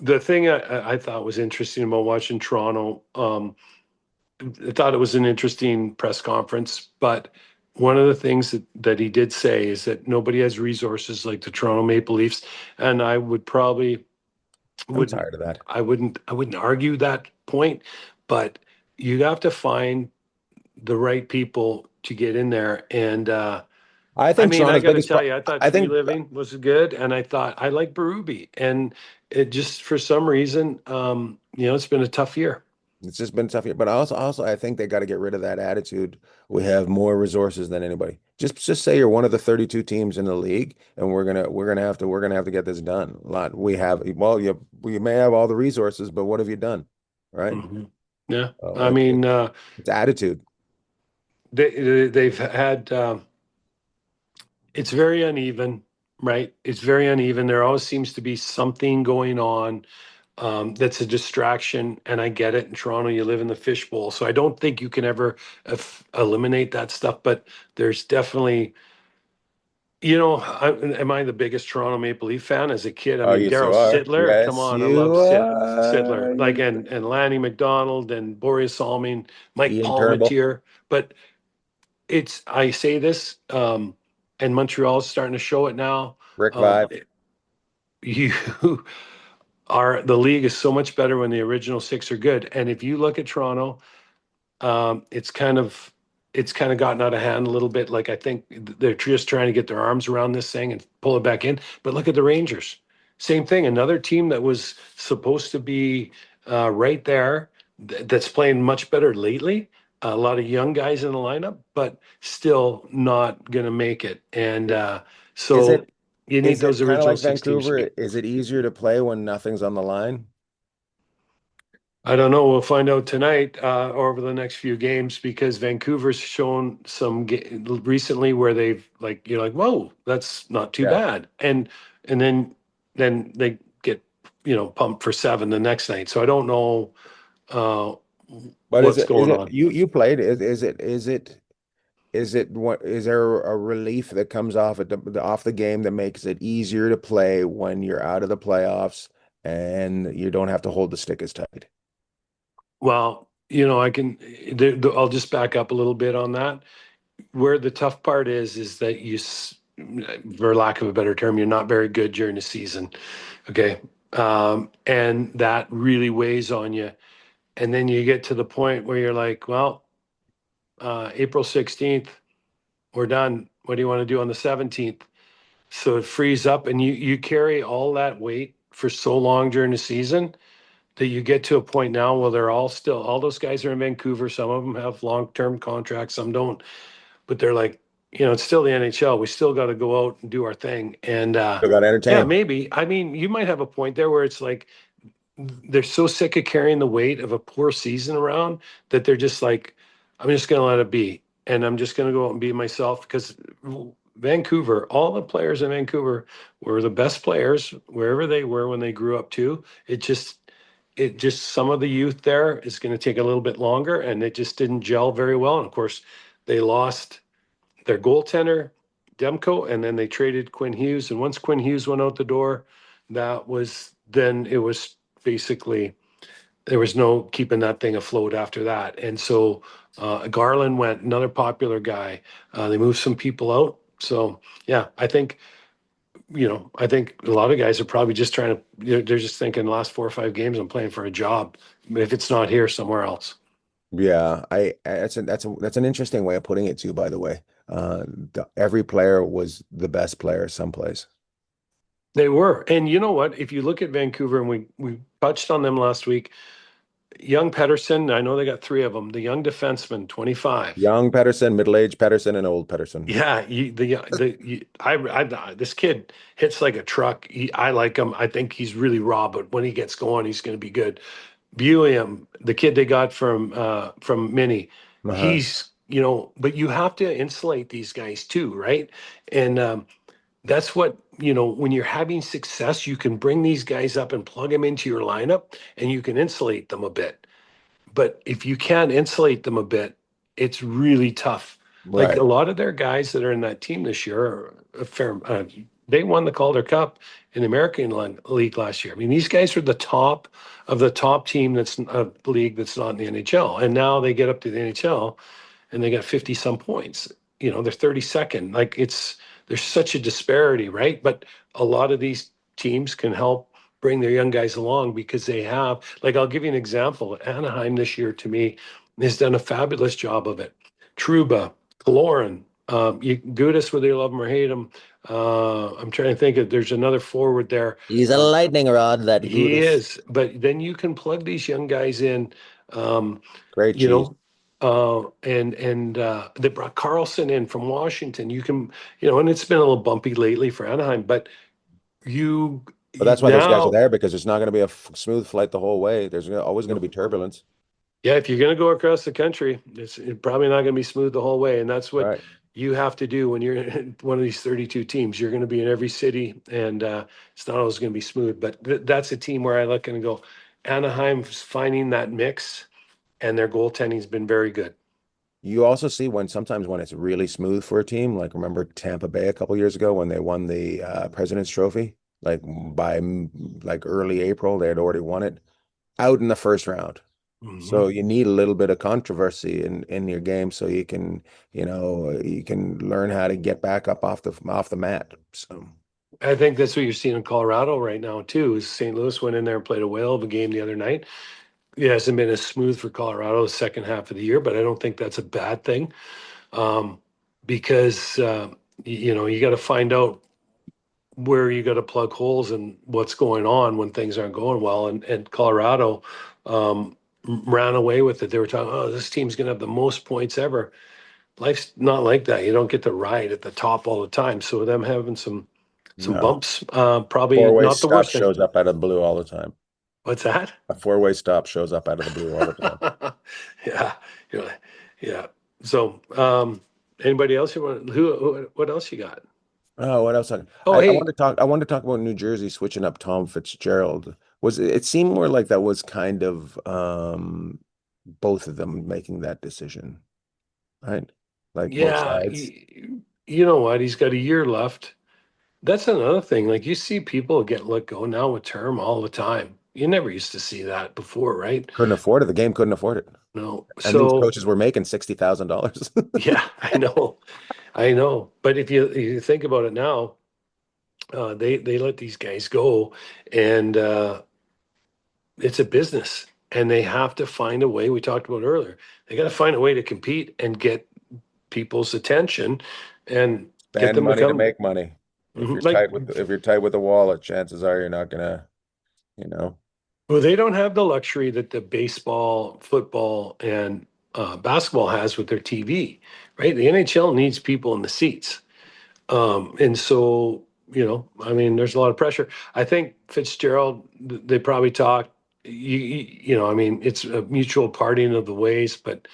Speaker 3: The thing I thought was interesting about watching Toronto, I thought it was an interesting press conference, but one of the things that he did say is that nobody has resources like the Toronto Maple Leafs, and I would probably
Speaker 2: I'm
Speaker 3: wouldn't
Speaker 2: tired of that.
Speaker 3: I wouldn't argue that point, but you have to find the right people to get in there. And
Speaker 2: I
Speaker 3: I
Speaker 2: think
Speaker 3: mean, I
Speaker 2: Toronto's
Speaker 3: got to
Speaker 2: biggest
Speaker 3: tell
Speaker 2: pro
Speaker 3: you, I thought
Speaker 2: I
Speaker 3: Free
Speaker 2: think
Speaker 3: Living was good, and I thought I like Berube, and it just for some reason, it's been a tough year.
Speaker 2: it's just been tough here. But also I think they got to get rid of that attitude. We have more resources than anybody. Just say you're one of the 32 teams in the league, and we're gonna have to get this done. A lot we have. Well, we may have all the resources, but what have you done? Right?
Speaker 3: Hmm. Yeah,
Speaker 2: Oh,
Speaker 3: I mean,
Speaker 2: it's attitude.
Speaker 3: they've had. It's very uneven, right? It's very uneven. There always seems to be something going on that's a distraction, and I get it. In Toronto, you live in the fishbowl, so I don't think you can ever eliminate that stuff. But there's definitely, am I the biggest Toronto Maple Leaf fan as a kid? I
Speaker 2: Oh,
Speaker 3: mean,
Speaker 2: yes,
Speaker 3: Daryl
Speaker 2: you are.
Speaker 3: Sittler, come
Speaker 2: Yes,
Speaker 3: on, I
Speaker 2: you
Speaker 3: love
Speaker 2: are.
Speaker 3: Sittler, like and Lanny McDonald and Boreas Salming, Mike
Speaker 2: Ian Turnbull,
Speaker 3: Palmetier. But I say this, and Montreal's starting to show it now.
Speaker 2: Rick
Speaker 3: Um,
Speaker 2: Vive.
Speaker 3: you the league is so much better when the original six are good. And if you look at Toronto, it's kind of gotten out of hand a little bit. Like, I think they're just trying to get their arms around this thing and pull it back in. But look at the Rangers. same thing. Another team that was supposed to be right there, that's playing much better lately. A lot of young guys in the lineup, but still not going to make it. And
Speaker 2: Is
Speaker 3: so
Speaker 2: it
Speaker 3: you need
Speaker 2: is
Speaker 3: those
Speaker 2: it kind of
Speaker 3: original
Speaker 2: like
Speaker 3: six teams to
Speaker 2: Vancouver?
Speaker 3: be.
Speaker 2: Is it easier to play when nothing's on the line?
Speaker 3: I don't know. We'll find out tonight or over the next few games because Vancouver's shown some recently where they've like you're like, whoa, that's not too
Speaker 2: Yeah.
Speaker 3: bad, and then they get pumped for 7 the next night. So I don't know uh,
Speaker 2: But
Speaker 3: what's
Speaker 2: is
Speaker 3: going
Speaker 2: it
Speaker 3: on.
Speaker 2: you played? Is it what is there a relief that comes off at off the game that makes it easier to play when you're out of the playoffs and you don't have to hold the stick as tight?
Speaker 3: Well, I can. I'll just back up a little bit on that. Where the tough part is that for lack of a better term, you're not very good during the season. Okay. And that really weighs on you. And then you get to the point where you're like, well, April 16th, we're done. What do you want to do on the 17th? So it frees up and you carry all that weight for so long during the season that you get to a point now where they're all those guys are in Vancouver. Some of them have long-term contracts, some don't, but they're like, it's still the NHL. We still got to go out and do our thing. And
Speaker 2: Still got to
Speaker 3: yeah,
Speaker 2: entertain.
Speaker 3: maybe. I mean, you might have a point there where it's like they're so sick of carrying the weight of a poor season around that they're just like, I'm just going to let it be. And I'm just going to go out and be myself because Vancouver, all the players in Vancouver were the best players wherever they were when they grew up too. It just some of the youth there is going to take a little bit longer and it just didn't gel very well. And of course, they lost their goaltender, Demko, and then they traded Quinn Hughes. And once Quinn Hughes went out the door, then it was basically there was no keeping that thing afloat after that. And so Garland went, another popular guy. They moved some people out. So yeah, I think a lot of guys are probably just trying to. They're just thinking, last 4 or 5 games, I'm playing for a job. If it's not here, somewhere else.
Speaker 2: Yeah, that's an interesting way of putting it too, by the way. Every player was the best player someplace.
Speaker 3: They were, and you know what? If you look at Vancouver, and we touched on them last week, young Pedersen, I know they got 3 of them. The young defenseman, 25.
Speaker 2: Young Pedersen, middle-aged Pedersen, and old Pedersen.
Speaker 3: Yeah, this kid hits like a truck. I like him. I think he's really raw, but when he gets going, he's going to be good. Buiam, the kid they got from Mini,
Speaker 2: Uh-huh.
Speaker 3: but you have to insulate these guys too, right? And that's what, when you're having success, you can bring these guys up and plug them into your lineup, and you can insulate them a bit. But if you can't insulate them a bit, it's really tough. Like
Speaker 2: Right.
Speaker 3: a lot of their guys that are in that team this year are they won the Calder Cup in the American League last year. I mean, these guys are the top of the top team that's a league that's not in the NHL. And now they get up to the NHL and they got 50 some points. They're 32nd. Like there's such a disparity, right? But a lot of these teams can help bring their young guys along because they have, like, I'll give you an example. Anaheim this year to me has done a fabulous job of it. Truba, Kaloran, Gudis, whether you love him or hate him. I'm trying to think of, there's another forward there.
Speaker 2: He's a lightning rod, that
Speaker 3: He
Speaker 2: Gudis.
Speaker 3: is, but then you can plug these young guys in. Um,
Speaker 2: Great
Speaker 3: you
Speaker 2: cheese.
Speaker 3: know, and they brought Carlson in from Washington. You can, and it's been a little bumpy lately for Anaheim, but you,
Speaker 2: But
Speaker 3: you
Speaker 2: that's why those guys are
Speaker 3: now,
Speaker 2: there because it's not going to be a smooth flight the whole way. Always going to be turbulence.
Speaker 3: yeah, if you're going to go across the country, it's probably not going to be smooth the whole way, and that's what
Speaker 2: Right.
Speaker 3: you have to do when you're in one of these 32 teams. You're going to be in every city, and it's not always going to be smooth. But that's a team where I look and go, Anaheim's finding that mix, and their goaltending's been very good.
Speaker 2: You also see sometimes when it's really smooth for a team, like remember Tampa Bay a couple years ago when they won the President's Trophy, like by like early April, they had already won it out in the first round.
Speaker 3: Hmm.
Speaker 2: So you need a little bit of controversy in your game so you can learn how to get back up off the mat. So
Speaker 3: I think that's what you're seeing in Colorado right now too. Is St. Louis went in there and played a whale of a game the other night. It hasn't been as smooth for Colorado the second half of the year, but I don't think that's a bad thing, um, because you got to find out where you got to plug holes in what's going on when things aren't going well. And Colorado ran away with it. They were talking, oh, this team's going to have the most points ever. Life's not like that. You don't get to ride at the top all the time. So them having some
Speaker 2: No.
Speaker 3: bumps, probably
Speaker 2: Four-way
Speaker 3: not the
Speaker 2: stop
Speaker 3: worst thing.
Speaker 2: shows up out of the blue all the time.
Speaker 3: What's that?
Speaker 2: A four-way stop shows up out of the blue all the time.
Speaker 3: Yeah, yeah, yeah. So, anybody else you want? What else you got?
Speaker 2: Oh, what else?
Speaker 3: Oh,
Speaker 2: I want
Speaker 3: hey,
Speaker 2: to talk. I want to talk about New Jersey switching up Tom Fitzgerald. It seemed more like that was kind of both of them making that decision, right? Like both
Speaker 3: yeah.
Speaker 2: sides.
Speaker 3: You know what? He's got a year left. That's another thing. Like you see people get let go now with term all the time. You never used to see that before, right?
Speaker 2: Couldn't afford it. The game couldn't afford it.
Speaker 3: No.
Speaker 2: And these
Speaker 3: So
Speaker 2: coaches were making $60,000.
Speaker 3: yeah, I know. But if you think about it now, they let these guys go, and it's a business, and they have to find a way. We talked about earlier. They got to find a way to compete and get people's attention, and get
Speaker 2: Spend
Speaker 3: them to
Speaker 2: money to
Speaker 3: come.
Speaker 2: make money.
Speaker 3: Mhm. Like,
Speaker 2: If you're tight with the wallet, chances are you're not gonna, you know.
Speaker 3: well, they don't have the luxury that the baseball, football, and basketball has with their TV, right? The NHL needs people in the seats. And so, I mean, there's a lot of pressure. I think Fitzgerald, they probably talked, I mean, it's a mutual parting of the ways, but,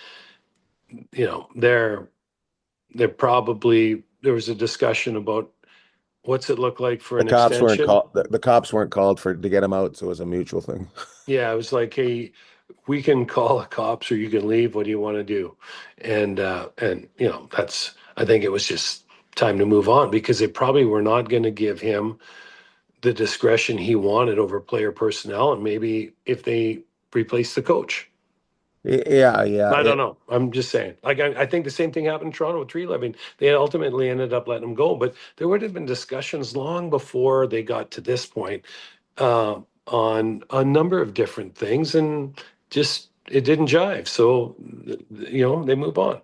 Speaker 3: they're probably, there was a discussion about what's it look like for
Speaker 2: The
Speaker 3: an
Speaker 2: cops weren't
Speaker 3: extension.
Speaker 2: called. The cops weren't called for to get him out, so it was a mutual thing.
Speaker 3: Yeah, it was like, hey, we can call the cops or you can leave. What do you want to do? And I think it was just time to move on because they probably were not going to give him the discretion he wanted over player personnel, and maybe if they replace the coach.
Speaker 2: Yeah, yeah.
Speaker 3: I don't know. I'm just saying. Like I think the same thing happened in Toronto with Tree Living. They ultimately ended up letting him go, but there would have been discussions long before they got to this point on a number of different things, and just it didn't jive. So they move on.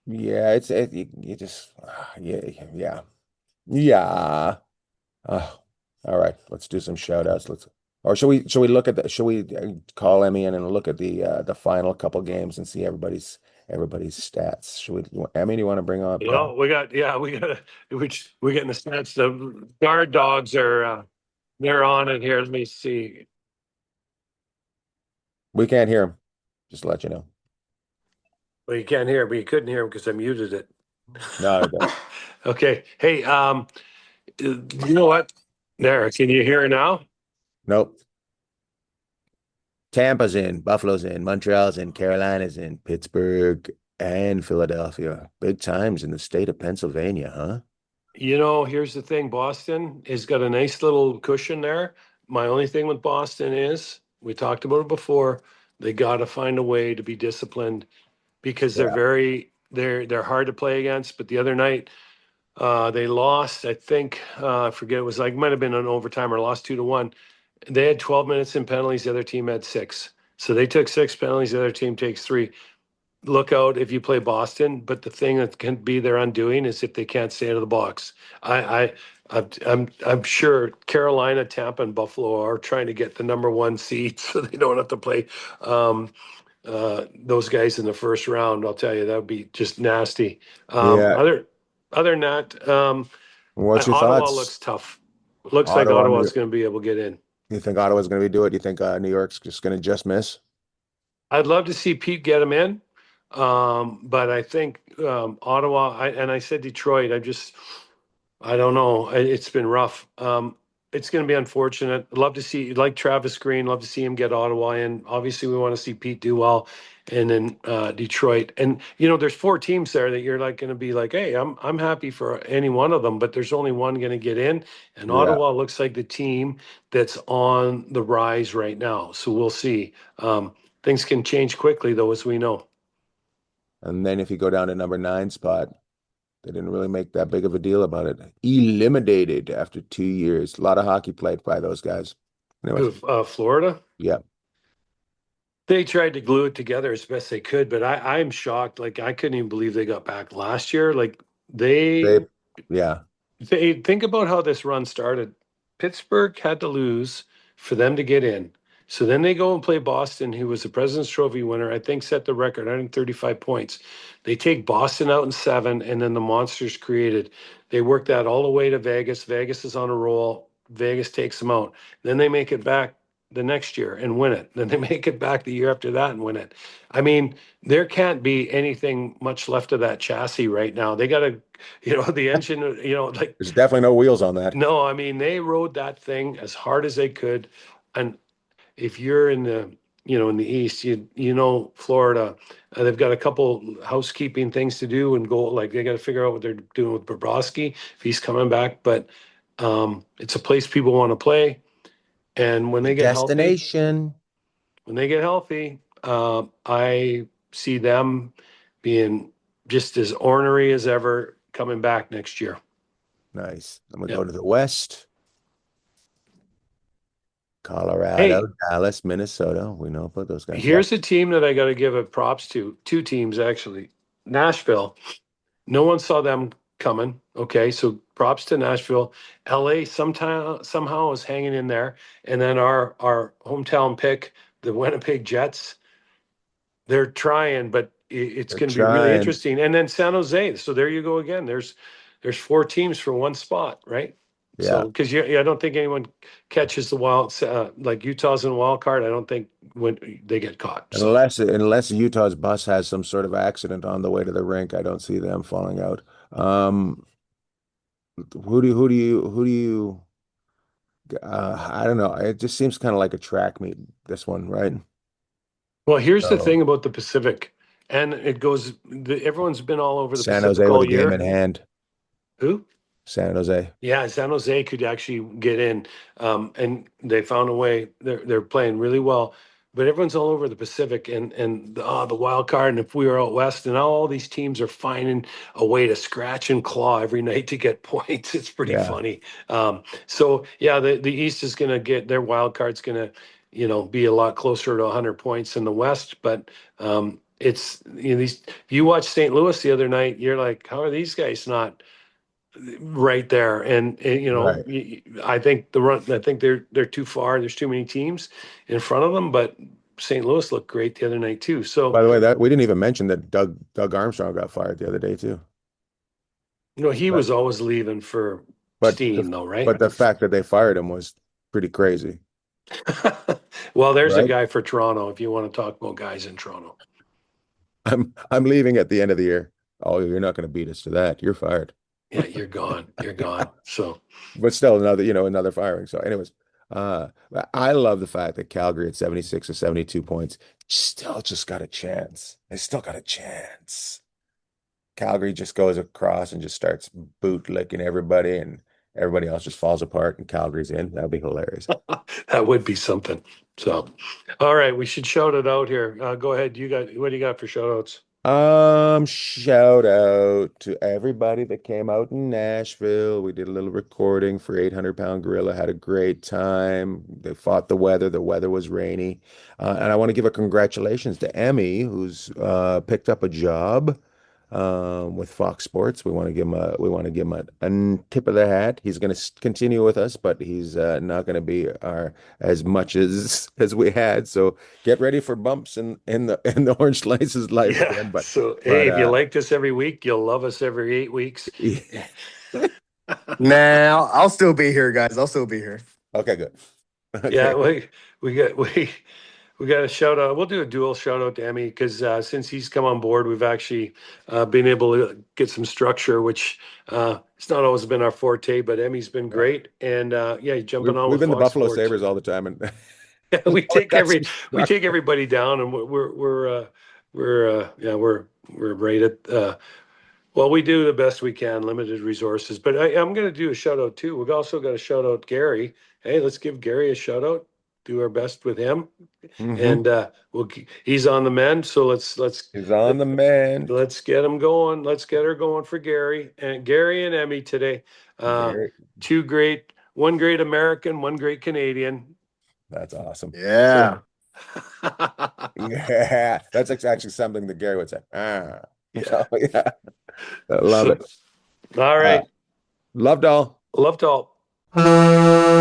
Speaker 2: Yeah, you just yeah, yeah. Yeah. All right, let's do some shout outs. Or should we look at the should we call Emmy in and look at the final couple games and see everybody's stats? Emmy, do you want to bring up
Speaker 3: We're getting the stats. The guard dogs are they're on it here. Let me see.
Speaker 2: we can't hear him, just to let you know.
Speaker 3: Well, you can't hear, but you couldn't hear him because I muted it.
Speaker 2: No,
Speaker 3: Okay. Hey, you know what? There, can you hear it now?
Speaker 2: nope. Tampa's in, Buffalo's in, Montreal's in, Carolina's in, Pittsburgh and Philadelphia. Big times in the state of Pennsylvania, huh?
Speaker 3: Here's the thing. Boston has got a nice little cushion there. My only thing with Boston is, we talked about it before, they got to find a way to be disciplined because
Speaker 2: Yeah.
Speaker 3: they're hard to play against. But the other night, they lost, I think, I forget, it was like, might have been an overtime or lost 2-1. They had 12 minutes in penalties. The other team had 6. So they took 6 penalties. The other team takes 3. Look out if you play Boston. But the thing that can be their undoing is if they can't stay out of the box. I'm sure Carolina, Tampa, and Buffalo are trying to get the number 1 seed so they don't have to play those guys in the first round. I'll tell you, that would be just nasty.
Speaker 2: Yeah.
Speaker 3: Other than that,
Speaker 2: What's your
Speaker 3: Ottawa
Speaker 2: thoughts?
Speaker 3: looks tough. Looks like
Speaker 2: Ottawa,
Speaker 3: Ottawa's going to be able to get in.
Speaker 2: You think Ottawa's going to do it? You think New York's just going to just miss?
Speaker 3: I'd love to see Pete get him in, but I think Ottawa. I said Detroit. I don't know. It's been rough. It's going to be unfortunate. I'd love to see, like Travis Green, love to see him get Ottawa in. Obviously, we want to see Pete do well, and then Detroit. And there's 4 teams there that you're like going to be like, hey, I'm happy for any one of them, but there's only one going to get in, and
Speaker 2: Yeah.
Speaker 3: Ottawa looks like the team that's on the rise right now. So we'll see. Things can change quickly, though, as we know.
Speaker 2: And then if you go down to number 9 spot, they didn't really make that big of a deal about it. Eliminated after 2 years. A lot of hockey played by those guys. Anyways,
Speaker 3: Florida.
Speaker 2: yeah.
Speaker 3: They tried to glue it together as best they could, but I'm shocked. Like I couldn't even believe they got back last year. Like
Speaker 2: They, yeah.
Speaker 3: Think about how this run started. Pittsburgh had to lose for them to get in. So then they go and play Boston, who was the President's Trophy winner, I think set the record, 135 points. They take Boston out in 7, and then the monsters created. They work that all the way to Vegas. Vegas is on a roll. Vegas takes them out. Then they make it back the next year and win it. Then they make it back the year after that and win it. I mean, there can't be anything much left of that chassis right now. They got to, the engine, like,
Speaker 2: There's definitely no wheels on that.
Speaker 3: no, I mean, they rode that thing as hard as they could. And if you're in the East, Florida, they've got a couple housekeeping things to do and go, like, they got to figure out what they're doing with Bobrovsky if he's coming back. But it's a place people want to play. And
Speaker 2: The destination.
Speaker 3: when they get healthy, I see them being just as ornery as ever coming back next year.
Speaker 2: Nice. I'm gonna
Speaker 3: Yeah.
Speaker 2: go to the West. Colorado,
Speaker 3: Hey,
Speaker 2: Dallas, Minnesota. We know about those guys.
Speaker 3: here's a team that I got to give a props to. Two teams, actually. Nashville. No one saw them coming. Okay, so props to Nashville. LA somehow is hanging in there. And then our hometown pick, the Winnipeg Jets, they're trying, but it's
Speaker 2: They're
Speaker 3: going to be really
Speaker 2: trying.
Speaker 3: interesting. And then San Jose. So there you go again. There's 4 teams for one spot, right?
Speaker 2: Yeah.
Speaker 3: So because I don't think anyone catches the like Utah's in wild card. I don't think when they get caught. So
Speaker 2: Unless Utah's bus has some sort of accident on the way to the rink, I don't see them falling out. Um, who do you I don't know. It just seems kind of like a track meet, this one, right?
Speaker 3: well, here's the
Speaker 2: So
Speaker 3: thing about the Pacific, and everyone's been all over the
Speaker 2: San
Speaker 3: Pacific
Speaker 2: Jose with
Speaker 3: all
Speaker 2: a game in
Speaker 3: year.
Speaker 2: hand.
Speaker 3: Who?
Speaker 2: San Jose.
Speaker 3: Yeah, San Jose could actually get in, and they found a way. They're playing really well, but everyone's all over the Pacific and the wild card. And if we were out west, and all these teams are finding a way to scratch and claw every night to get points. It's pretty
Speaker 2: Yeah.
Speaker 3: funny. So yeah, the East is going to get their wild card's going to, be a lot closer to 100 points than the West. But it's these. If you watch St. Louis the other night, you're like, how are these guys not right there? And
Speaker 2: Right.
Speaker 3: I think they're too far. There's too many teams in front of them, but St. Louis looked great the other night too. So
Speaker 2: By the way, that we didn't even mention that Doug Armstrong got fired the other day too.
Speaker 3: he
Speaker 2: But
Speaker 3: was always leaving for
Speaker 2: but
Speaker 3: steam
Speaker 2: the
Speaker 3: though, right?
Speaker 2: but the fact that they fired him was pretty crazy,
Speaker 3: Well, there's a
Speaker 2: right?
Speaker 3: guy for Toronto if you want to talk about guys in Toronto.
Speaker 2: I'm leaving at the end of the year. Oh, you're not going to beat us to that. You're fired.
Speaker 3: Yeah, you're gone. You're gone. So
Speaker 2: But still another firing. So anyways, I love the fact that Calgary at 76 or 72 points still just got a chance. They still got a chance. Calgary just goes across and just starts bootlicking everybody, and everybody else just falls apart and Calgary's in. That'd be hilarious.
Speaker 3: that would be something. So, all right, we should shout it out here. Go ahead. What do you got for shout outs?
Speaker 2: Shout out to everybody that came out in Nashville. We did a little recording for 800-Pound Gorilla. Had a great time. They fought the weather. The weather was rainy. And I want to give a congratulations to Emmy, who's picked up a job with Fox Sports. We want to give him a tip of the hat. He's going to continue with us, but he's not going to be our as much as we had. So get ready for bumps in the Orange Slices life
Speaker 3: Yeah.
Speaker 2: again. But
Speaker 3: So,
Speaker 2: but
Speaker 3: hey, if you like us every week, you'll love us every 8 weeks.
Speaker 2: yeah.
Speaker 4: Nah, I'll still be here, guys. I'll still be here.
Speaker 2: Okay, good.
Speaker 3: Yeah,
Speaker 2: Okay.
Speaker 3: we got a shout out. We'll do a dual shout out to Emmy because since he's come on board, we've actually been able to get some structure, which it's not always been our forte, but Emmy's been
Speaker 2: Yeah.
Speaker 3: great. And yeah, he's jumping on
Speaker 2: We've
Speaker 3: with
Speaker 2: been the
Speaker 3: Fox
Speaker 2: Buffalo
Speaker 3: Sports.
Speaker 2: Sabres all the time, and
Speaker 3: we
Speaker 2: we
Speaker 3: take
Speaker 2: got some
Speaker 3: we take
Speaker 2: structure.
Speaker 3: everybody down, and we're rated. Well, we do the best we can, limited resources. But I'm going to do a shout out too. We've also got to shout out Gary. Hey, let's give Gary a shout out. Do our best with him,
Speaker 2: Mhm.
Speaker 3: and he's on the mend. So
Speaker 2: He's on the mend.
Speaker 3: let's get him going. Let's get her going for Gary and Emmy today.
Speaker 2: Gary,
Speaker 3: One great American, one great Canadian.
Speaker 2: that's awesome.
Speaker 4: Yeah.
Speaker 2: Yeah, that's actually something that Gary would say. Ah.
Speaker 3: Yeah.
Speaker 2: So, yeah, I love it.
Speaker 3: All right.
Speaker 2: Loved all.
Speaker 3: Loved all.